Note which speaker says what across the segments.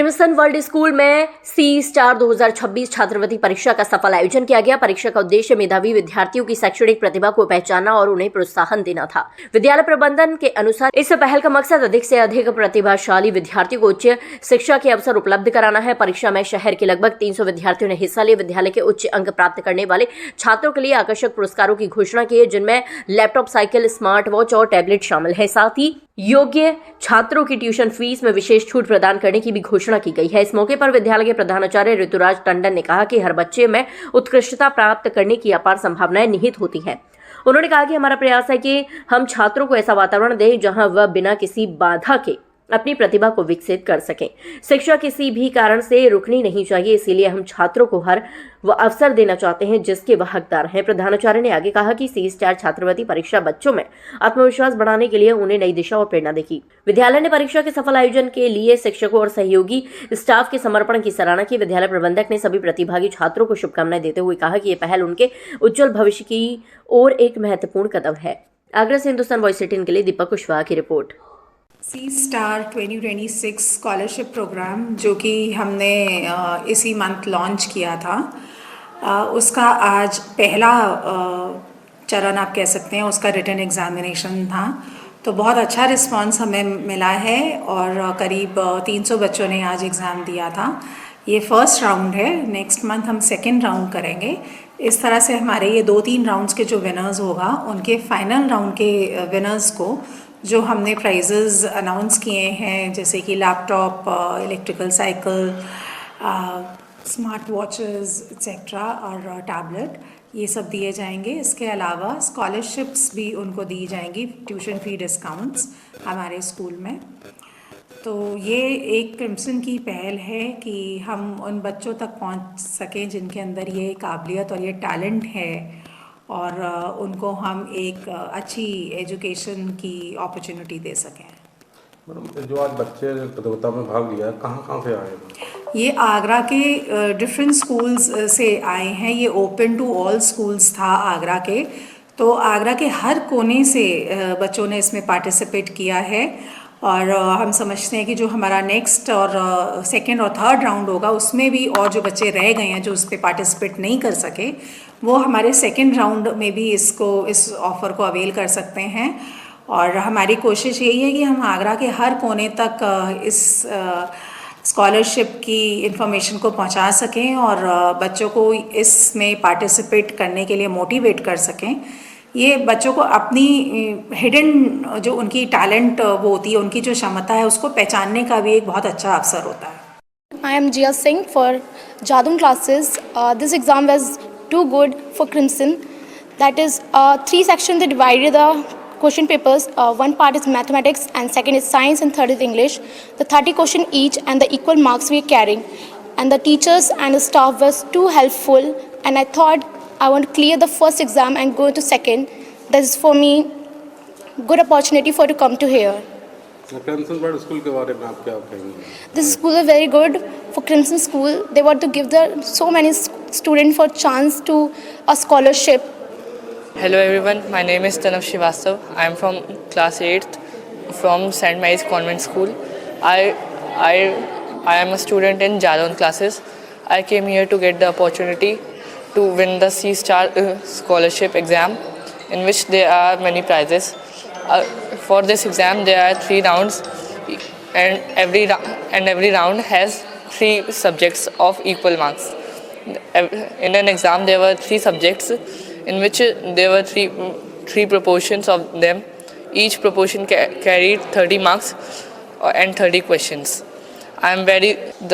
Speaker 1: Crimson world school में सी star 2026 छात्रवृत्ति परीक्षा का सफल आयोजन किया गया। परीक्षा का उद्देश्य मेधावी विद्यार्थियों की शैक्षणिक प्रतिभा को पहचानना और उन्हें प्रोत्साहन देना था। विद्यालय प्रबंधन के अनुसार इस पहल का मकसद अधिक से अधिक प्रतिभाशाली विद्यार्थियों को उच्च शिक्षा के अवसर उपलब्ध कराना है। परीक्षा में शहर के लगभग 300 विद्यार्थियों ने हिस्सा लिया। विद्यालय के उच्च अंक प्राप्त करने वाले छात्रों के लिए आकर्षक पुरस्कारों की घोषणा की है, जिनमें लैपटॉप, साइकिल, स्मार्ट वॉच और टैबलेट शामिल है। साथ ही योग्य छात्रों की ट्यूशन फीस में विशेष छूट प्रदान करने की भी घोषणा की गई है। इस मौके पर विद्यालय के प्रधानाचार्य ऋतुराज टंडन ने कहा कि हर बच्चे में उत्कृष्टता प्राप्त करने की अपार संभावनाएं निहित होती हैं। उन्होंने कहा कि हमारा प्रयास है कि हम छात्रों को ऐसा वातावरण दें जहां वह बिना किसी बाधा के अपनी प्रतिभा को विकसित कर सकें। शिक्षा किसी भी कारण से रुकनी नहीं चाहिए, इसीलिए हम छात्रों को हर वह अवसर देना चाहते हैं जिसके वह हकदार हैं। प्रधानाचार्य ने आगे कहा कि सी स्टार छात्रवृत्ति परीक्षा बच्चों में आत्मविश्वास बढ़ाने के लिए उन्हें नई दिशा और प्रेरणा देगी। विद्यालय ने परीक्षा के सफल आयोजन के लिए शिक्षकों और सहयोगी स्टाफ के समर्पण की सराहना की। विद्यालय प्रबंधक ने सभी प्रतिभागी छात्रों को शुभकामनाएं देते हुए कहा कि यह पहल उनके उज्जवल भविष्य की ओर एक महत्वपूर्ण कदम है। आगरा से हिंदुस्तान वॉइस 18 के लिए दीपक कुशवाहा की रिपोर्ट।
Speaker 2: सी स्टार 2026 स्कॉलरशिप प्रोग्राम जो कि हमने इसी मंथ लॉन्च किया था, उसका आज पहला चरण आप कह सकते हैं, उसका रिटन एग्जामिनेशन था। तो बहुत अच्छा रिस्पांस हमें मिला है और करीब 300 बच्चों ने आज एग्ज़ाम दिया था। ये फर्स्ट राउंड है, नेक्स्ट मंथ हम सेकेंड राउंड करेंगे। इस तरह से हमारे ये 2-3 राउंड्स के जो विनर्स होगा, उनके फाइनल राउंड के विनर्स को जो हमने प्राइजेज़ अनाउंस किए हैं, जैसे कि laptop, electrical cycle, smart watches etcetera और टैबलेट, ये सब दिए जाएंगे। इसके अलावा स्कॉलरशिप्स भी उनको दी जाएंगी, ट्यूशन फ़ी डिस्काउंट्स हमारे स्कूल में। तो ये एक क्रिम्सन की पहल है कि हम उन बच्चों तक पहुंच सकें जिनके अंदर ये काबिलियत और ये टैलेंट है, और उनको हम एक अच्छी एजुकेशन की अपॉर्चुनिटी दे सकें।
Speaker 3: मैडम, जो आज बच्चे प्रतियोगिता में भाग लिया, कहाँ से आए हैं?
Speaker 2: ये आगरा के डिफरेंट स्कूल्स से आए हैं। ये ओपन टू ऑल स्कूल्स था आगरा के, तो आगरा के हर कोने से बच्चों ने इसमें पार्टिसिपेट किया है। और हम समझते हैं कि जो हमारा नेक्स्ट और सेकेंड और थर्ड राउंड होगा, उसमें भी और जो बच्चे रह गए हैं जो उस पर पार्टिसिपेट नहीं कर सके, वो हमारे सेकेंड राउंड में भी इस ऑफ़र को अवेल कर सकते हैं। और हमारी कोशिश यही है कि हम आगरा के हर कोने तक इस स्कॉलरशिप की इंफॉर्मेशन को पहुंचा सकें और बच्चों को इसमें पार्टिसिपेट करने के लिए मोटिवेट कर सकें। ये बच्चों को अपनी हिडन जो उनकी टैलेंट वो होती है, उनकी जो क्षमता है, उसको पहचानने का भी एक बहुत अच्छा अवसर होता है।
Speaker 4: I am Jia Singh for Jadun classes. This exam was too good for Crimson. That is 3 sections. They divided the question papers. One part is mathematics and second is science and third is English. The 30 question each and the equal marks we are carrying. And the teachers and the staff was too helpful, and I thought I want to clear the first exam and go to second. That is for me good opportunity for to come to here.
Speaker 3: Crimson world school के बारे में आप क्या कहेंगे?
Speaker 4: This school is very good for Crimson School. They want to give the so many students for chance to a scholarship.
Speaker 5: Hello everyone, my name is Tanav Srivastav. I am from class 8th from St. Mary's Convent School. I am a student in Jadon classes. I came here to get the opportunity to win the C Star scholarship exam, in which there are many prizes. For this exam there are 3 rounds, and every round has 3 subjects of equal marks. In an exam there were 3 subjects in which there were three proportions of them. Each proportion carried 30 marks and 30 questions.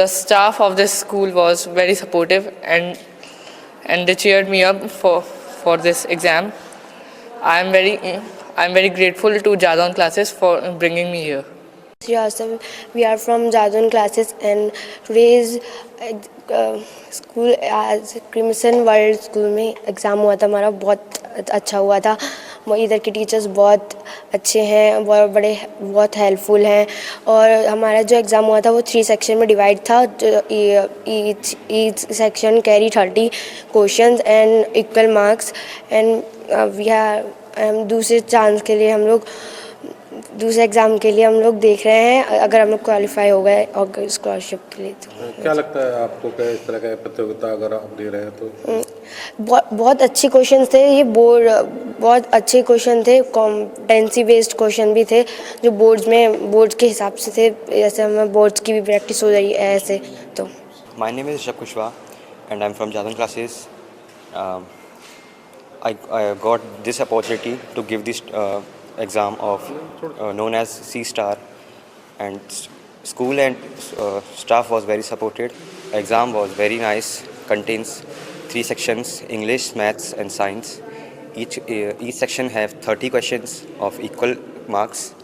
Speaker 5: The staff of this school was very supportive and they cheered me up for this exam. I'm very grateful to Jadon classes for bringing me here.
Speaker 6: Yes, we are from Jadon classes, and today's school as Crimson World School में exam हुआ था हमारा, बहुत अच्छा हुआ था। इधर के टीचर्स बहुत अच्छे हैं, बहुत हेल्पफुल हैं। और हमारा जो एग्ज़ाम हुआ था वो 3 सेक्शन में डिवाइड था। Each section carry 30 questions and equal marks, and दूसरे चांस के लिए हम लोग दूसरे एग्ज़ाम के लिए हम लोग देख रहे हैं, अगर हम लोग क्वालिफाई हो गए और स्कॉलरशिप के लिए तो।
Speaker 3: क्या लगता है आपको क्या इस तरह का प्रतियोगिता अगर आप दे रहे हैं तो?
Speaker 6: बहुत अच्छे क्वेश्चन थे ये, बहुत अच्छे क्वेश्चन थे, कॉम्पिटेंसी बेस्ड क्वेश्चन भी थे जो बोर्ड्स के हिसाब से थे, जैसे हमें बोर्ड्स की भी प्रैक्टिस हो रही है ऐसे तो।
Speaker 7: My name is Rishabh Kushwaha and I'm from Jadon classes. I got this opportunity to give this exam of known as C Star, and school and staff was very supported. Exam was very nice. Contains 3 sections: English, Maths, and Science. Each section have 30 questions of equal marks.